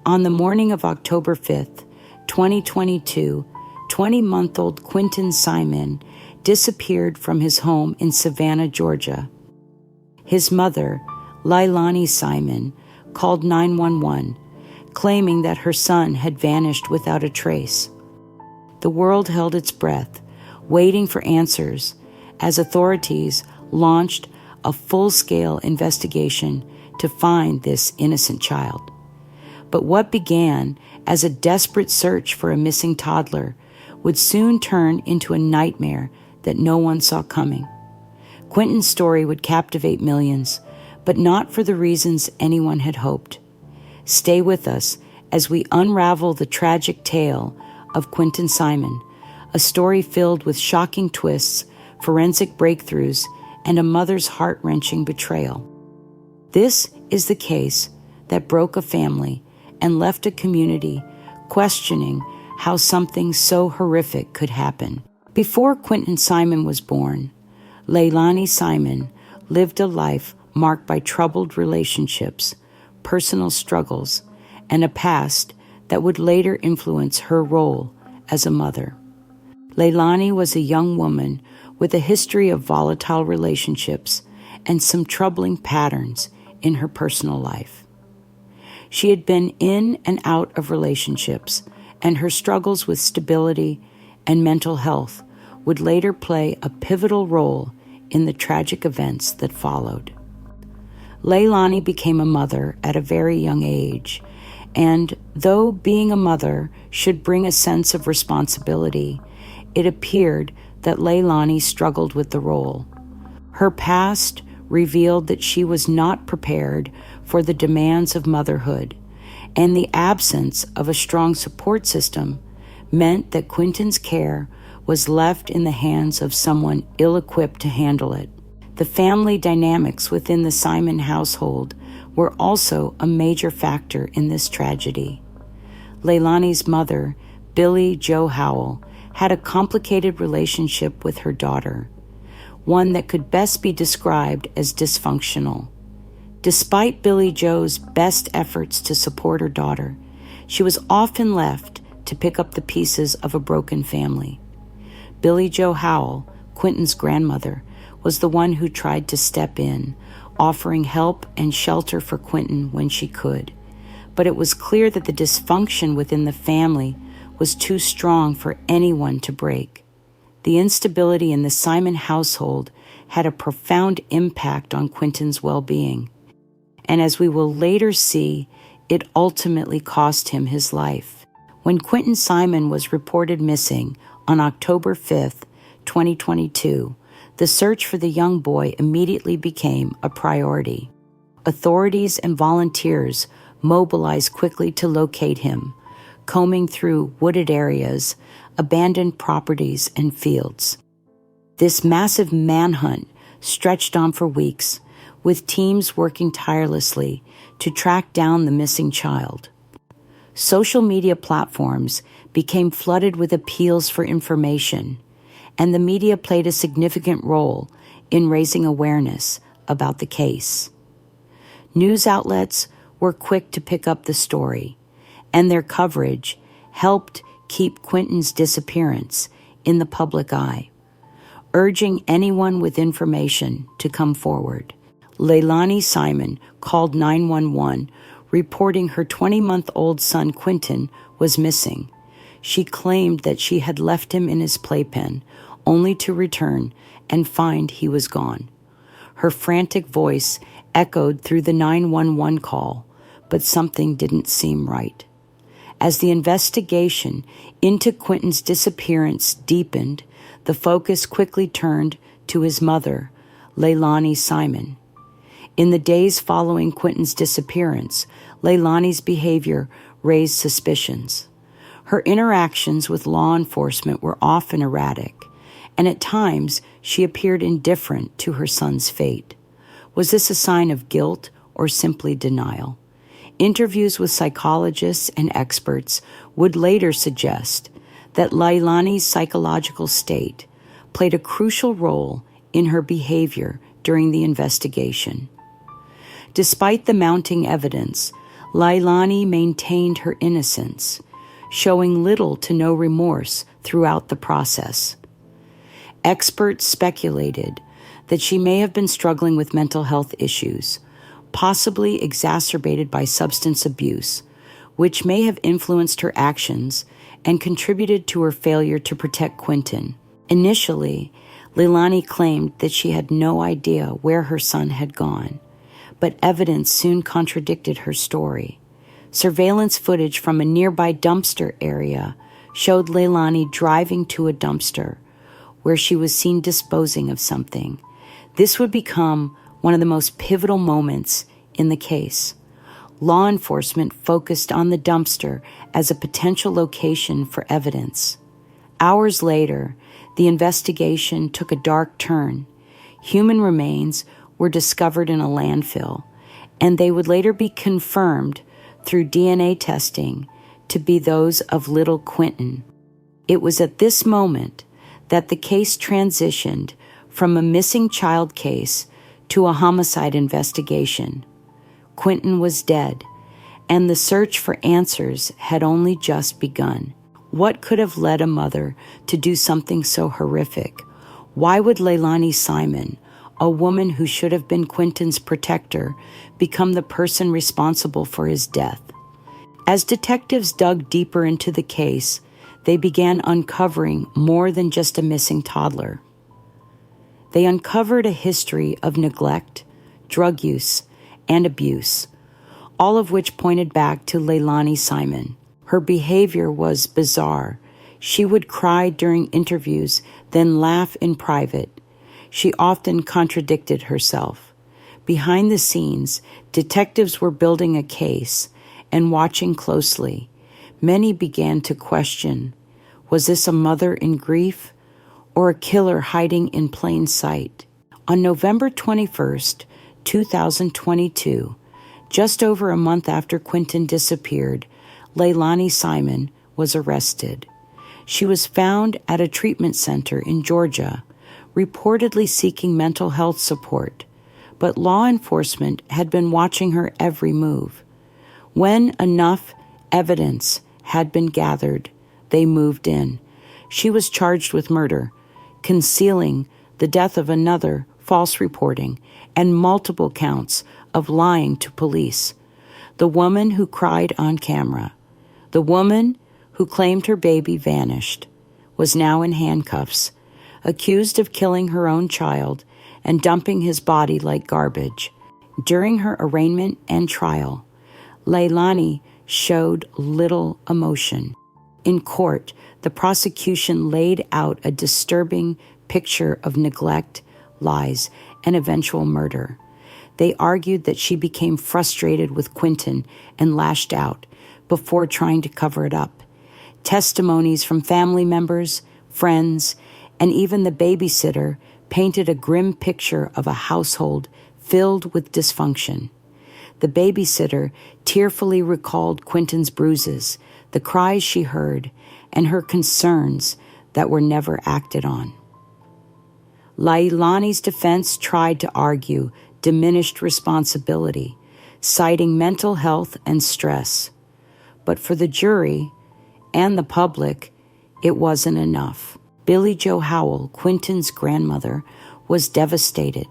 On the morning of October 5th, 2022, 20-month-old Quinton Simon disappeared from his home in Savannah, Georgia. His mother, Leilani Simon, called 911, claiming that her son had vanished without a trace. The world held its breath, waiting for answers, as authorities launched a full-scale investigation to find this innocent child. But what began as a desperate search for a missing toddler would soon turn into a nightmare that no one saw coming. Quinton's story would captivate millions, but not for the reasons anyone had hoped. Stay with us as we unravel the tragic tale of Quinton Simon, a story filled with shocking twists, forensic breakthroughs, and a mother's heart-wrenching betrayal. This is the case that broke a family and left a community questioning how something so horrific could happen. Before Quinton Simon was born, Leilani Simon lived a life marked by troubled relationships, personal struggles, and a past that would later influence her role as a mother. Leilani was a young woman with a history of volatile relationships and some troubling patterns in her personal life. She had been in and out of relationships, and her struggles with stability and mental health would later play a pivotal role in the tragic events that followed. Leilani became a mother at a very young age, and though being a mother should bring a sense of responsibility, it appeared that Leilani struggled with the role. Her past revealed that she was not prepared for the demands of motherhood, and the absence of a strong support system meant that Quinton's care was left in the hands of someone ill-equipped to handle it. The family dynamics within the Simon household were also a major factor in this tragedy. Leilani's mother, Billie Jo Howell, had a complicated relationship with her daughter, one that could best be described as dysfunctional. Despite Billie Jo's best efforts to support her daughter, she was often left to pick up the pieces of a broken family. Billie Jo Howell, Quinton's grandmother, was the one who tried to step in, offering help and shelter for Quinton when she could. But it was clear that the dysfunction within the family was too strong for anyone to break. The instability in the Simon household had a profound impact on Quinton's well-being, and as we will later see, it ultimately cost him his life. When Quinton Simon was reported missing on October 5th, 2022, the search for the young boy immediately became a priority. Authorities and volunteers mobilized quickly to locate him, combing through wooded areas, abandoned properties, and fields. This massive manhunt stretched on for weeks, with teams working tirelessly to track down the missing child. Social media platforms became flooded with appeals for information, and the media played a significant role in raising awareness about the case. News outlets were quick to pick up the story, and their coverage helped keep Quinton's disappearance in the public eye, urging anyone with information to come forward. Leilani Simon called 911, reporting her 20-month-old son Quinton was missing. She claimed that she had left him in his playpen, only to return and find he was gone. Her frantic voice echoed through the 911 call, but something didn't seem right. As the investigation into Quinton's disappearance deepened, the focus quickly turned to his mother, Leilani Simon. In the days following Quinton's disappearance, Leilani's behavior raised suspicions. Her interactions with law enforcement were often erratic, and at times she appeared indifferent to her son's fate. Was this a sign of guilt or simply denial? Interviews with psychologists and experts would later suggest that Leilani's psychological state played a crucial role in her behavior during the investigation. Despite the mounting evidence, Leilani maintained her innocence, showing little to no remorse throughout the process. Experts speculated that she may have been struggling with mental health issues, possibly exacerbated by substance abuse, which may have influenced her actions and contributed to her failure to protect Quinton. Initially, Leilani claimed that she had no idea where her son had gone, but evidence soon contradicted her story. Surveillance footage from a nearby dumpster area showed Leilani driving to a dumpster where she was seen disposing of something. This would become one of the most pivotal moments in the case. Law enforcement focused on the dumpster as a potential location for evidence. Hours later, the investigation took a dark turn. Human remains were discovered in a landfill, and they would later be confirmed through DNA testing to be those of little Quinton. It was at this moment that the case transitioned from a missing child case to a homicide investigation. Quinton was dead, and the search for answers had only just begun. What could have led a mother to do something so horrific? Why would Leilani Simon, a woman who should have been Quinton's protector, become the person responsible for his death? As detectives dug deeper into the case, they began uncovering more than just a missing toddler. They uncovered a history of neglect, drug use, and abuse, all of which pointed back to Leilani Simon. Her behavior was bizarre. She would cry during interviews, then laugh in private. She often contradicted herself. Behind the scenes, detectives were building a case and watching closely. Many began to question, was this a mother in grief or a killer hiding in plain sight? On November 21st, 2022, just over a month after Quinton disappeared, Leilani Simon was arrested. She was found at a treatment center in Georgia, reportedly seeking mental health support, but law enforcement had been watching her every move. When enough evidence had been gathered, they moved in. She was charged with murder, concealing the death of another, false reporting, and multiple counts of lying to police. The woman who cried on camera, the woman who claimed her baby vanished, was now in handcuffs, accused of killing her own child and dumping his body like garbage. During her arraignment and trial, Leilani showed little emotion. In court, the prosecution laid out a disturbing picture of neglect, lies, and eventual murder. They argued that she became frustrated with Quinton and lashed out before trying to cover it up. Testimonies from family members, friends, and even the babysitter painted a grim picture of a household filled with dysfunction. The babysitter tearfully recalled Quinton's bruises, the cries she heard, and her concerns that were never acted on. Leilani's defense tried to argue diminished responsibility, citing mental health and stress. But for the jury and the public, it wasn't enough. Billie Jo Howell, Quinton's grandmother, was devastated.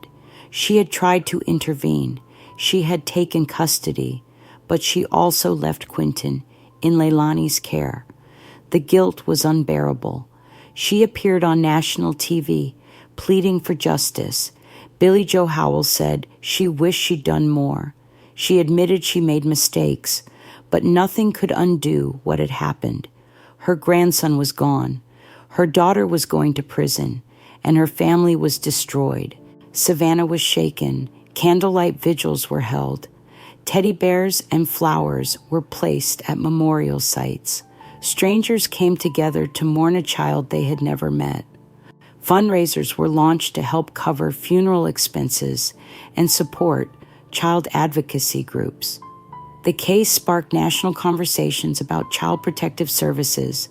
She had tried to intervene. She had taken custody, but she also left Quinton in Leilani's care. The guilt was unbearable. She appeared on national TV, pleading for justice. Billie Jo Howell said she wished she'd done more. She admitted she made mistakes, but nothing could undo what had happened. Her grandson was gone. Her daughter was going to prison, and her family was destroyed. Savannah was shaken. Candlelight vigils were held. Teddy bears and flowers were placed at memorial sites. Strangers came together to mourn a child they had never met. Fundraisers were launched to help cover funeral expenses and support child advocacy groups. The case sparked national conversations about child protective services,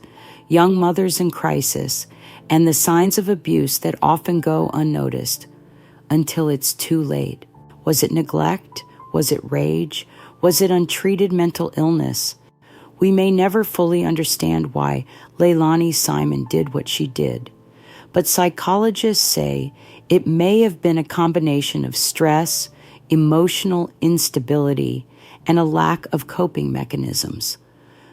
young mothers in crisis, and the signs of abuse that often go unnoticed until it's too late. Was it neglect? Was it rage? Was it untreated mental illness? We may never fully understand why Leilani Simon did what she did, but psychologists say it may have been a combination of stress, emotional instability, and a lack of coping mechanisms.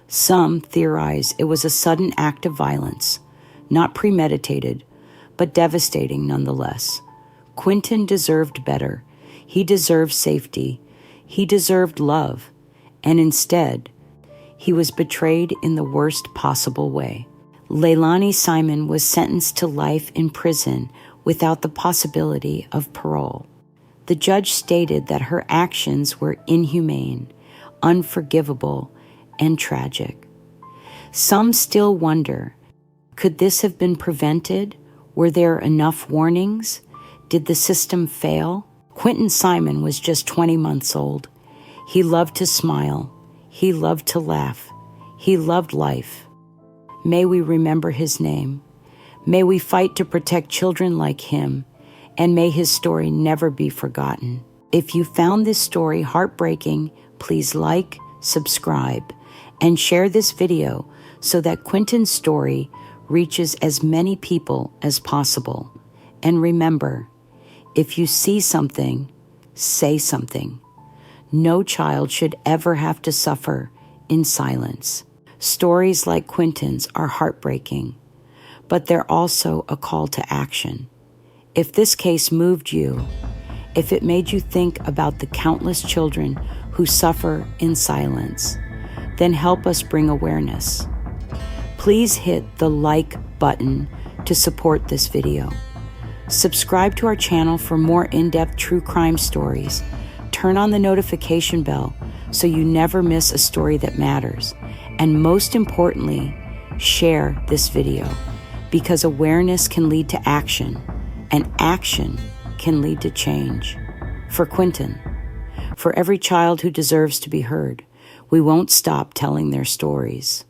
Some theorize it was a sudden act of violence, not premeditated, but devastating nonetheless. Quinton deserved better. He deserved safety. He deserved love. And instead, he was betrayed in the worst possible way. Leilani Simon was sentenced to life in prison without the possibility of parole. The judge stated that her actions were inhumane, unforgivable, and tragic. Some still wonder, could this have been prevented? Were there enough warnings? Did the system fail? Quinton Simon was just 20 months old. He loved to smile. He loved to laugh. He loved life. May we remember his name. May we fight to protect children like him, and may his story never be forgotten. If you found this story heartbreaking, please like, subscribe, and share this video so that Quinton's story reaches as many people as possible. And remember, if you see something, say something. No child should ever have to suffer in silence. Stories like Quinton's are heartbreaking, but they're also a call to action. If this case moved you, if it made you think about the countless children who suffer in silence, then help us bring awareness. Please hit the like button to support this video. Subscribe to our channel for more in-depth true crime stories. Turn on the notification bell so you never miss a story that matters. And most importantly, share this video, because awareness can lead to action, and action can lead to change. For Quinton, for every child who deserves to be heard, we won't stop telling their stories.